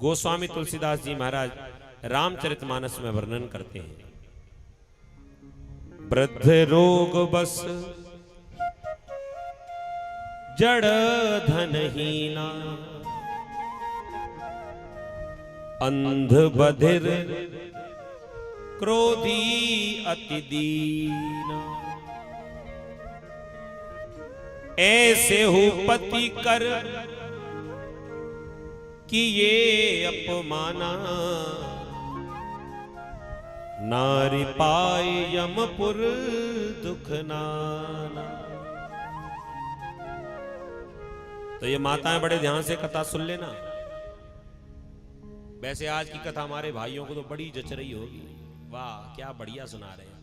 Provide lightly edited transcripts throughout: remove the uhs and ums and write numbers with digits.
गोस्वामी तुलसीदास जी महाराज रामचरितमानस में वर्णन करते हैं। वृद्ध रोग बस जड़ धनहीना, अंध बधिर क्रोधी अति दीना। ऐसे हो पति कर कि ये अपमाना, नारी पाए यमपुर दुख नाना। तो ये माताएं बड़े ध्यान से कथा सुन लेना। वैसे आज की कथा हमारे भाइयों को तो बड़ी जच रही होगी। वाह क्या बढ़िया सुना रहे हैं।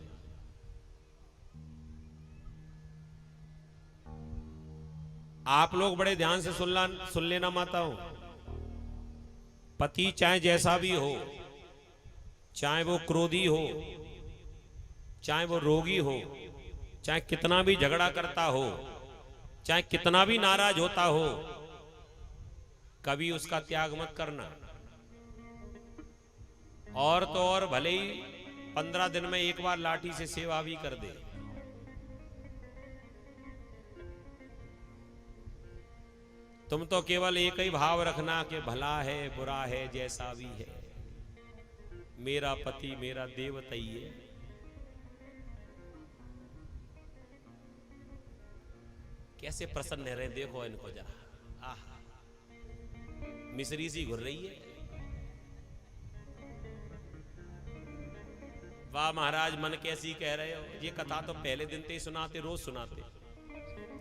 आप लोग बड़े ध्यान से सुन लेना माताओं। पति चाहे जैसा भी हो, चाहे वो क्रोधी हो, चाहे वो रोगी हो, चाहे कितना भी झगड़ा करता हो, चाहे कितना भी नाराज होता हो, कभी उसका त्याग मत करना। और तो और भले ही 15 दिन में एक बार लाठी से सेवा भी कर दे, तुम तो केवल एक ही भाव रखना कि भला है बुरा है जैसा भी है, मेरा पति मेरा देवता ही है। कैसे प्रसन्न रहे, देखो इनको जरा। आह, मिश्री सी घुर रही है। वाह महाराज, मन कैसी कह रहे हो। ये कथा तो पहले दिन से ही सुनाते, रोज सुनाते।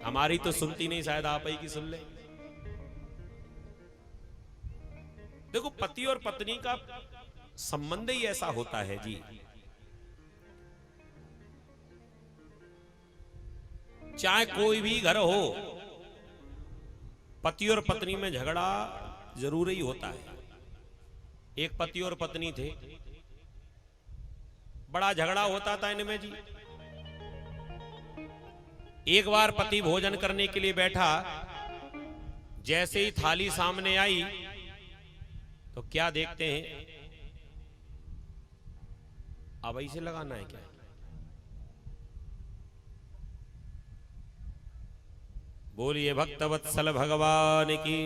हमारी तो सुनती नहीं, शायद आप ही की सुन ले। देखो पति और पत्नी का संबंध ही ऐसा होता है जी। चाहे कोई भी घर हो, पति और पत्नी में झगड़ा जरूर ही होता है। एक पति और पत्नी थे, बड़ा झगड़ा होता था इनमें जी। एक बार पति भोजन करने के लिए बैठा, जैसे ही थाली सामने आई तो क्या देखते हैं, अब इसे लगाना है क्या? बोलिए भक्तवत्सल भगवान की।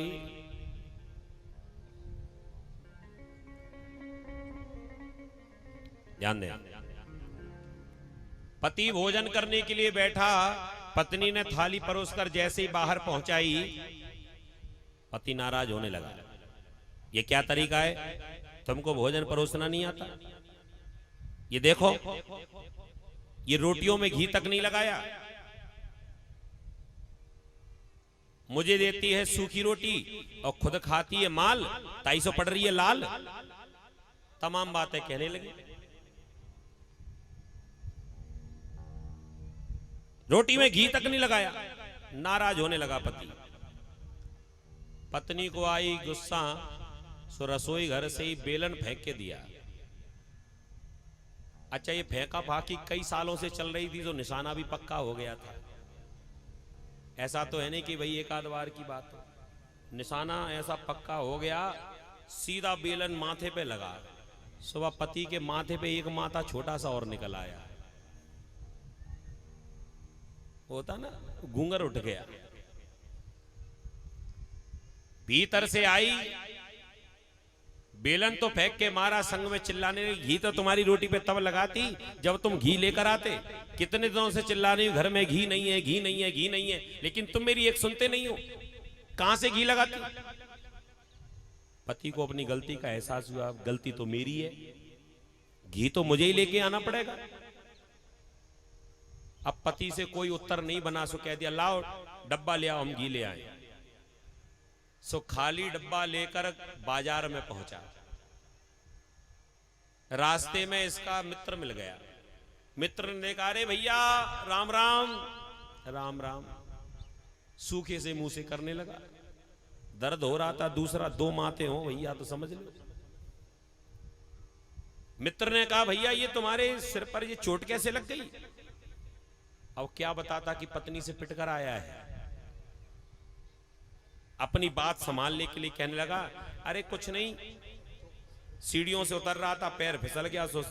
ध्यान दें। पति भोजन करने के लिए बैठा, पत्नी ने थाली परोसकर जैसे ही बाहर पहुंचाई, पति नाराज होने लगा। ये क्या तरीका है? तुमको भोजन परोसना नहीं आता? ये देखो, ये रोटियों में घी तक नहीं लगाया, मुझे देती है सूखी रोटी और खुद खाती है माल, 250 पड़ रही है लाल। तमाम बातें कहने लगे। रोटी में घी तक नहीं लगाया, नाराज होने लगा पति। पत्नी को आई गुस्सा, सो रसोई घर से ही बेलन फेंक के दिया। अच्छा, ये फेंका फाकी कई सालों से चल रही थी, तो निशाना भी पक्का हो गया था। ऐसा तो है नहीं कि भाई एक आध बार की बात है, निशाना ऐसा पक्का हो गया। सीधा बेलन माथे पे लगा। सुबह पति के माथे पे एक माथा छोटा सा और निकल आया। होता ना, घूंगर उठ गया। भीतर से आई, बेलन तो फेंक के मारा, संग में चिल्लाने लगी, घी तो तुम्हारी रोटी पे तब लगाती जब तुम घी लेकर आते। कितने दिनों से चिल्ला रही हूं, घर में घी नहीं है, घी नहीं है, घी नहीं है, लेकिन तुम मेरी एक सुनते नहीं हो। कहां से घी लगाती? पति को अपनी गलती का एहसास हुआ, गलती तो मेरी है, घी तो मुझे ही लेके आना पड़ेगा। अब पति से कोई उत्तर नहीं बना, सो कह दिया लाओ डब्बा ले आओ, हम घी ले आए। सो खाली डब्बा लेकर बाजार में पहुंचा। रास्ते में इसका मित्र मिल गया। मित्र ने कहा, अरे भैया राम राम। राम राम सूखे से मुंह से करने लगा। दर्द हो रहा था, दूसरा 2 माते हो भैया तो समझ लो। मित्र ने कहा, भैया ये तुम्हारे सिर पर ये चोट कैसे लग गई? अब क्या बताता कि पत्नी से पिटकर आया है। अपनी बात संभालने के लिए कहने लगा, अरे कुछ नहीं, सीढ़ियों से उतर रहा था, पैर फिसल गया, सो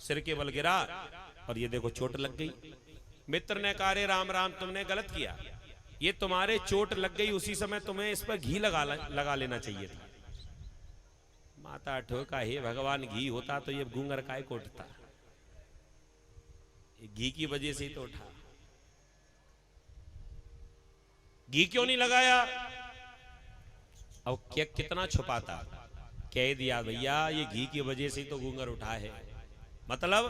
सिर के बल गिरा और ये देखो चोट लग गई। मित्र ने कहा, अरे राम राम, तुमने गलत किया, ये तुम्हारे चोट लग गई, उसी समय तुम्हें इस पर घी लगा लेना चाहिए था। माता ठोका, हे भगवान, घी होता तो ये घूंगर काय को उठता, घी की वजह से ही तो उठा, घी क्यों नहीं लगाया? अब क्या कितना छुपाता, कह दिया भैया ये घी की वजह से ही तो घूंगर उठा है। मतलब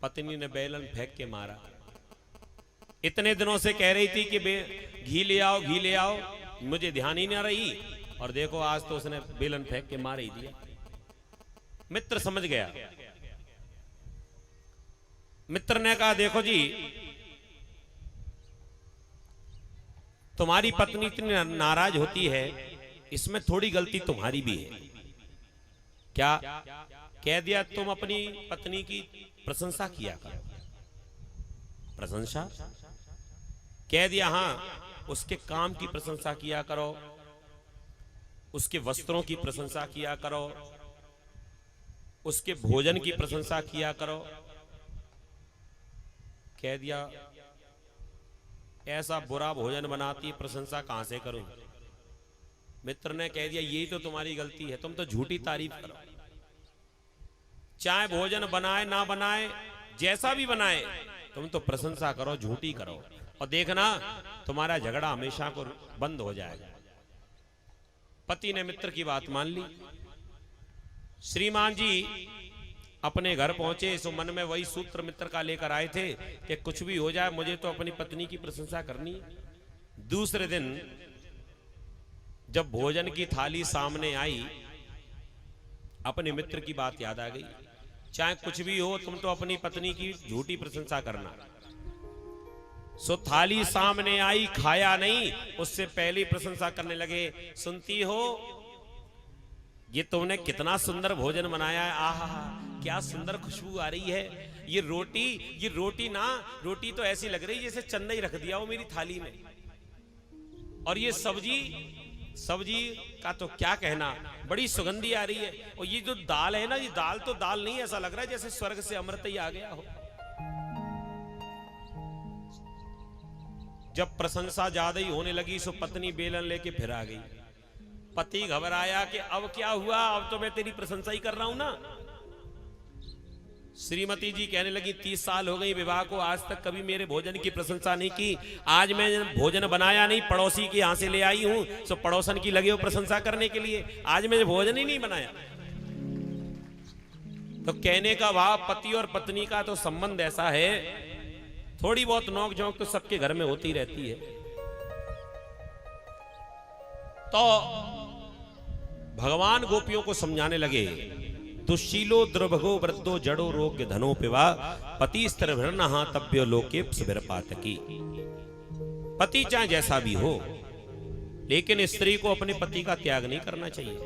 पत्नी ने बेलन फेंक के मारा। इतने दिनों से कह रही थी कि घी ले आओ, घी ले आओ, मुझे ध्यान ही ना रही, और देखो आज तो उसने बेलन फेंक के मार ही दिया। मित्र समझ गया। मित्र ने कहा, देखो जी, तुम्हारी पत्नी इतनी नाराज होती है, इसमें थोड़ी गलती तुम्हारी भी है। क्या कह दिया? तुम अपनी पत्नी की प्रशंसा किया करो। प्रशंसा कह दिया, हाँ, उसके काम की प्रशंसा किया करो, उसके वस्त्रों की प्रशंसा किया करो, उसके भोजन की प्रशंसा किया करो। कह दिया, ऐसा बुरा भोजन बनाती, प्रशंसा कहां से करूं? मित्र ने कह दिया, यही तो तुम्हारी गलती है, तुम तो झूठी तारीफ करो। चाहे भोजन बनाए ना बनाए, जैसा भी बनाए, तुम तो प्रशंसा करो, झूठी करो, और देखना तुम्हारा झगड़ा हमेशा को बंद हो जाएगा। पति ने मित्र की बात मान ली। श्रीमान जी अपने घर पहुंचे, सो मन में वही सूत्र मित्र का लेकर आए थे कि कुछ भी हो जाए, मुझे तो अपनी पत्नी की प्रशंसा करनी है। दूसरे दिन जब भोजन की थाली सामने आई, अपने मित्र की बात याद आ गई। चाहे कुछ भी हो, तुम तो अपनी पत्नी की झूठी प्रशंसा करना। सो थाली सामने आई, खाया नहीं, उससे पहले प्रशंसा करने लगे, सुनती हो, ये तुमने कितना सुंदर भोजन बनाया है, आहा, क्या सुंदर खुशबू आ रही है। ये रोटी ना, रोटी तो ऐसी लग रही जैसे चन्नई रख दिया हो मेरी थाली में। और ये सब्जी का तो क्या कहना, बड़ी सुगंधी आ रही है। और ये जो दाल है ना, ये दाल तो दाल नहीं, ऐसा लग रहा है जैसे स्वर्ग से अमृत ही आ गया हो। जब प्रशंसा ज्यादा ही होने लगी, सो पत्नी बेलन लेके फिर आ गई। पति घबराया कि अब क्या हुआ, अब तो मैं तेरी प्रशंसा ही कर रहा हूं ना। श्रीमती जी कहने लगी, 30 साल हो गई विवाह को, आज तक कभी मेरे भोजन की प्रशंसा नहीं की। आज मैं भोजन बनाया नहीं, पड़ोसी के यहां से ले आई हूं, सो पड़ोसन की लगे हो प्रशंसा करने के लिए, आज मैं भोजन ही नहीं बनाया। तो कहने का भाव, पति और पत्नी का तो संबंध ऐसा है, थोड़ी बहुत नोक झोंक तो सबके घर में होती रहती है। तो भगवान गोपियों को समझाने लगे, दुशीलो द्रभगो वृद्धो जड़ो रोग्य धनो पिवा पति स्त्रीर्नहा तब्यो लोके पातकी। पति चाहे जैसा भी हो, लेकिन स्त्री को अपने पति का त्याग नहीं करना चाहिए।